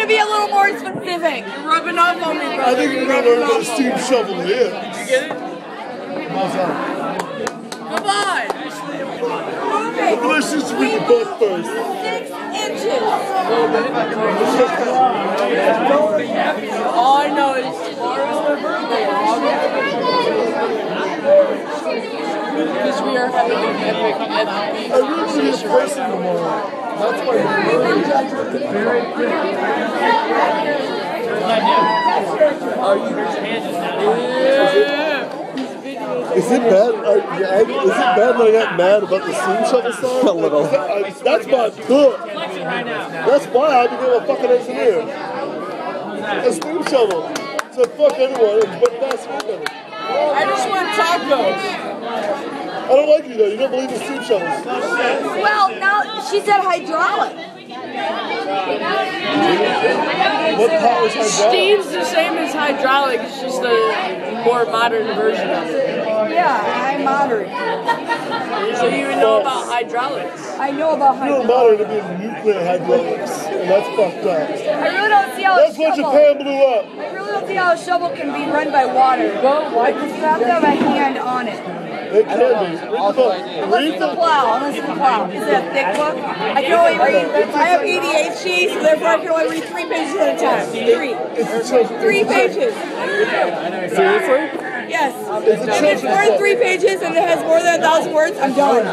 to be a little more specific. You're rubbing off on me, brother. I think you're going to learn what a steam shovel is. Did you get it? Come on. Okay. Let's just read the book first. 6 inches. All I know is tomorrow's my birthday. Because we are having an epic I really need a person tomorrow. That's why Is it bad? Is it bad that I got mad about the steam shovel song? A little. That's my book. That's why I became a fucking engineer. A steam shovel. So fuck anyone and put fast food in it. I just want tacos. I don't like you though. You don't believe in steam shovels. Well, now she said hydraulic. What power is hydraulic? Steam's the same as hydraulic. It's just a more modern version of it. Yeah, I'm modern. So you even know about hydraulics? I know about You're hydraulic. modern to be nuclear hydraulics, and that's fucked up. I really don't see how That's a when shovel. Japan blew up. I really don't see how a shovel can be run by water. Because you have to have a hand on it. It can be. Read the book. Unless Read it's a the plow. Unless it's a plow. Is it a thick book? I can only read. I have ADHD, so therefore I can only read 3 pages at a time. 3. It's a children's 3 pages. Seriously? Yes. It's a If it's children's more than book. 3 pages and it has more than 1,000 words, I'm done.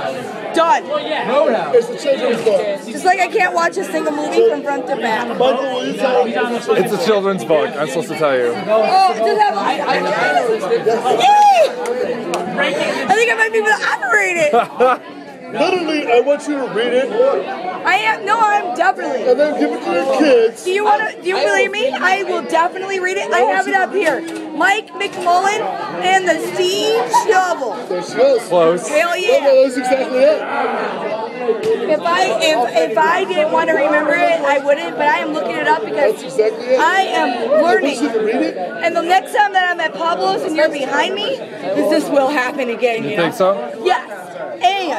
Done. It's a children's book. Just like I can't watch a single movie from front to back. Michael, will you tell me? It's a children's book. I'm supposed to tell you. Oh, it does have I think I might be able to operate it. Literally, I want you to read it I am. No, I'm definitely. and then give it to your kids. Do you believe me? I will definitely read it. I have it up here. Mike McMullen and the Steam Shovel. There she goes. Close. Hell No, yeah. that's exactly it. If I didn't want to remember it, I wouldn't. But I am looking it up because That's exactly it. I am I want learning. you to read it. And the next time that I'm at Pablo's and you're behind me, this will happen again. You think so? Yes. And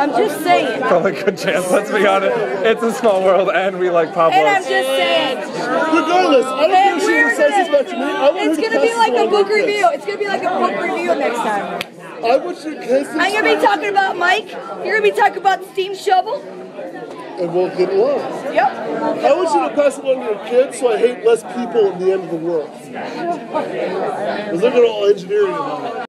I'm just saying. Probably a good chance. Let's be honest. It's a small world, and we like And I'm Pablo's. just saying. Regardless, I don't care if she even says this back to me. I want her It's to gonna be pass like it a on to book her kids. review. It's gonna be like a book review next time. I want your kids to I'm gonna be talking about Mike. You're gonna be talking about the Steam Shovel. and we'll get along. Yep. I want you to pass it on to your kids so I hate less people in the end of the world. Because they're going to all engineering about it.